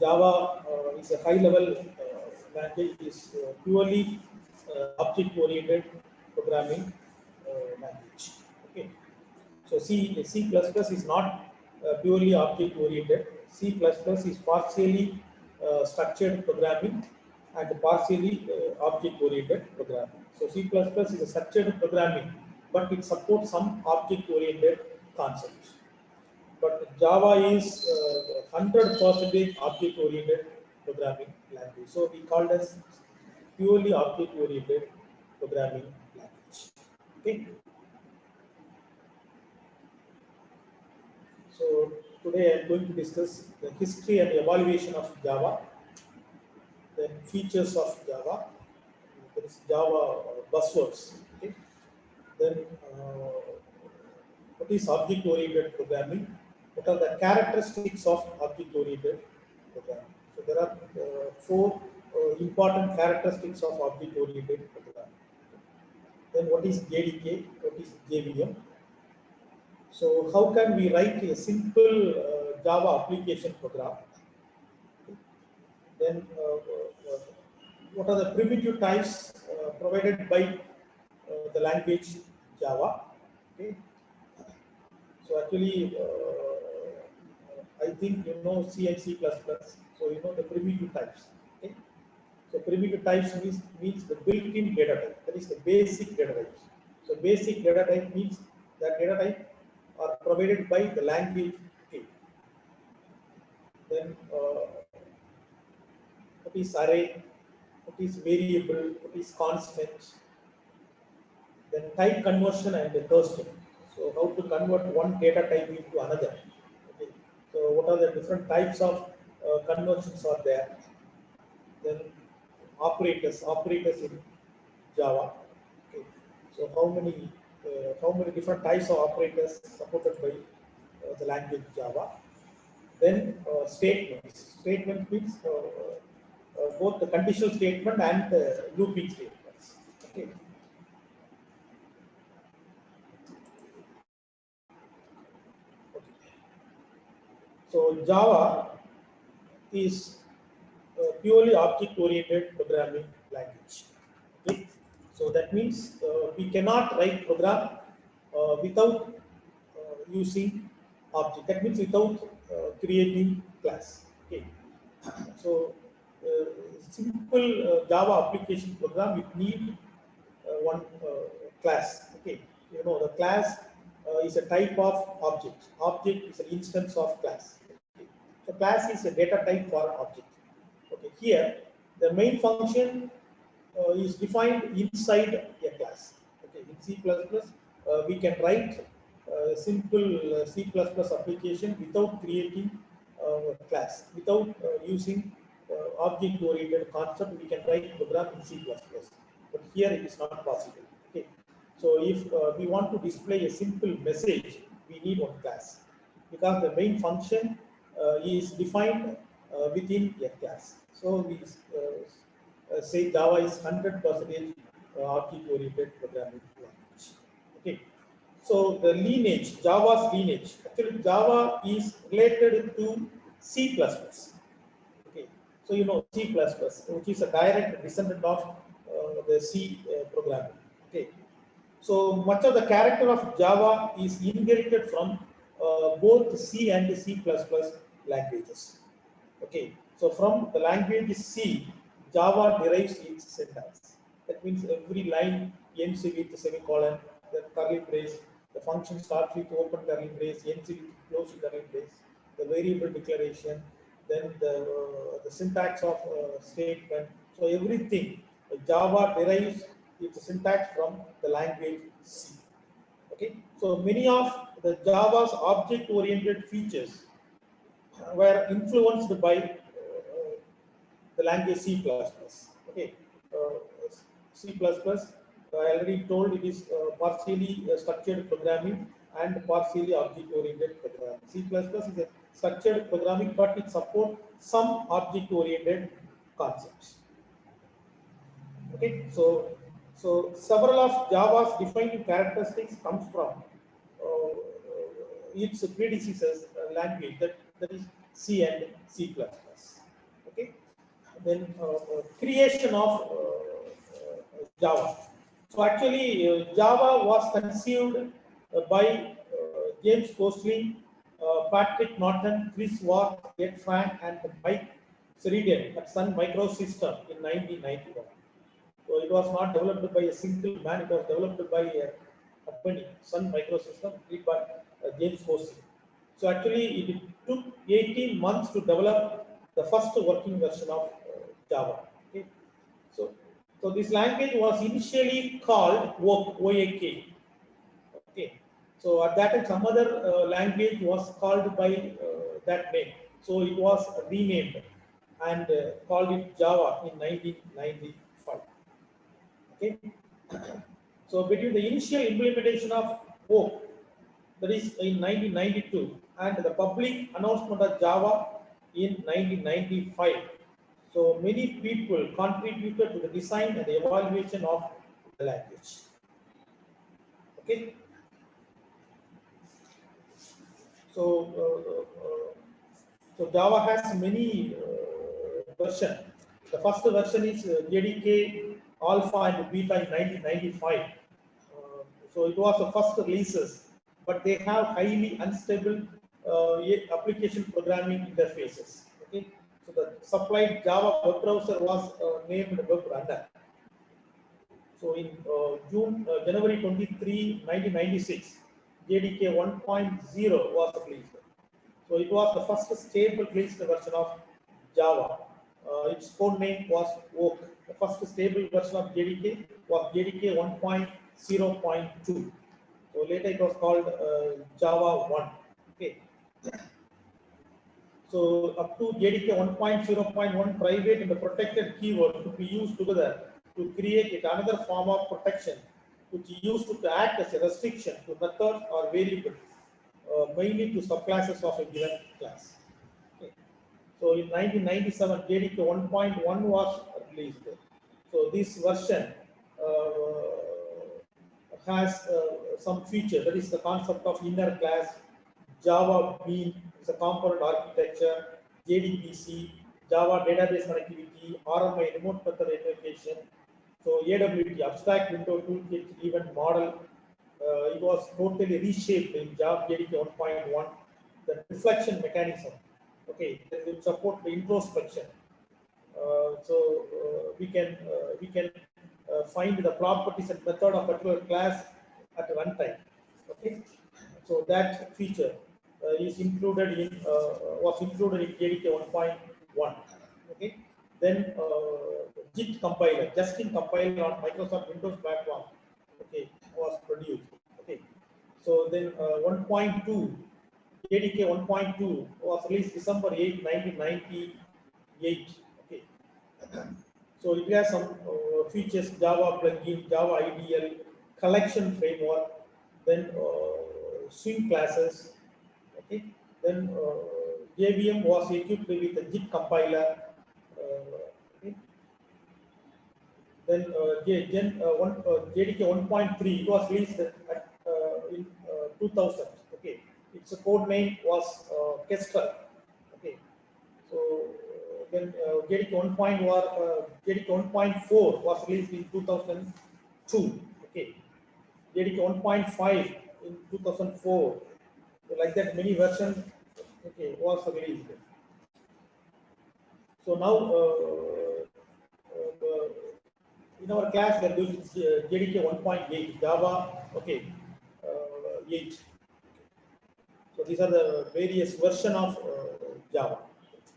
Java is a high-level language. It is purely object-oriented programming language. Okay. So C++ is not purely object-oriented. C++ is partially structured programming and partially object-oriented programming. So C++ is a structured programming, but it supports some object-oriented concepts. But Java is 100% object-oriented programming language. So we call it as purely object-oriented programming language. Okay. So today I am going to discuss the history and evaluation of Java, then features of Java, there is Java buzzwords. Okay. Then what is object-oriented programming? What are the characteristics of object-oriented programming? So there are four important characteristics of object-oriented programming. Then what is JDK? What is JVM? So how can we write a simple Java application program? Then what are the primitive types provided by the language Java? Okay. So actually, I think you know C and C++. So you know the primitive types. Okay. So primitive types means the built-in data type. That is the basic data types. So basic data type means that data type are provided by the language. Okay. Then what is array? What is variable? What is constant? Then type conversion and the casting. So how to convert one data type into another. Okay. So what are the different types of conversions are there? Then operators in Java. Okay. So how many different types of operators supported by the language Java? Then statements. Statement means both the conditional statement and looping statements. Okay. So Java is purely object-oriented programming language. Okay? So that means we cannot write program without using object. That means without creating class. Okay. So simple Java application program, it need one class. Okay. You know the class is a type of object. Object is an instance of class. Okay. So class is a data type for object. Okay, here the main function is defined inside a class. Okay, in C++, we can write simple C++ application without creating a class, without using object-oriented concept. We can write program in C++, but here it is not possible. Okay, so if we want to display a simple message, we need one class because the main function is defined within a class. So we say Java is 100% object-oriented programming language. Okay. So the lineage, Java's lineage. Actually, Java is related to C++. Okay. So you know C++, which is a direct descendant of the C programming. Okay. So much of the character of Java is inherited from both C and C++ languages. Okay, so from the language C, Java derives its syntax. That means every line ends with a semicolon, the curly brace, the function starts with open curly brace, ends with closed curly brace, the variable declaration, then the syntax of statement. So everything, Java derives its syntax from the language C. Okay, so many of the Java's object-oriented features were influenced by the language C++. Okay, C++, I already told it is partially structured programming and partially object-oriented programming. C++ is a structured programming, but it supports some object-oriented concepts. Okay, so several of Java's defining characteristics comes from its predecessors language, that is C and C++. then creation of Java. So actually, Java was conceived by James Gosling, Patrick Norton, Chris Watt, Ed Frank, and Mike Sheridan at Sun Microsystems in 1991. So it was not developed by a single man; it was developed by a company, Sun Microsystems, led by James Gosling. So actually, it took 18 months to develop the first working version of Java. Okay. So, so this language was initially called OAK. Okay. So at that time, some other language was called by that name. So it was renamed and called it Java in 1995. Okay. So between the initial implementation of OAK, that is in 1992, and the public announcement of Java in 1995. So many people contributed to the design and the evaluation of the language. Okay. So Java has many versions. The first version is JDK Alpha and Beta in 1995. So it was the first releases, but they have highly unstable application programming interfaces. Okay. So the supplied Java web browser was named WebRunner. So in January 23, 1996, JDK 1.0 was released. So it was the first stable released version of Java. Its code name was OAK. The first stable version of JDK was JDK 1.0.2. So later it was called Java 1. Okay. So up to JDK 1.0.1, private and the protected keyword could be used together to create another form of protection, which is used to act as a restriction to method or variable, mainly to subclasses of a given class. Okay. So in 1997, JDK 1.1 was released. So this version has some feature, that is the concept of inner class, Java Bean is a component architecture, JDBC, Java database connectivity, RMI remote method invocation. So AWT, abstract window toolkit, event model, it was totally reshaped in Java JDK 1.1. The reflection mechanism, okay, that will support the introspection. We can find the properties and method of a particular class at runtime. Okay, so that feature is included in was included in JDK 1.1. Okay, then JIT compiler, Justin compiler on Microsoft Windows platform, okay, was produced. Okay, so then 1.2, JDK 1.2 was released December 8, 1998. Okay, so it has some features: Java plugin, Java IDL, collection framework, then swing classes. Okay, then JVM was equipped with a JIT compiler. Okay. Then JDK 1.3, it was released in 2000. Okay, its code name was Kestrel. Okay, so then JDK 1.4 was released in 2002. Okay, JDK 1.5 in 2004. So like that, many versions, okay, was released. So now in our class we are doing JDK 1.8 Java, okay, 8. So these are the various version of Java.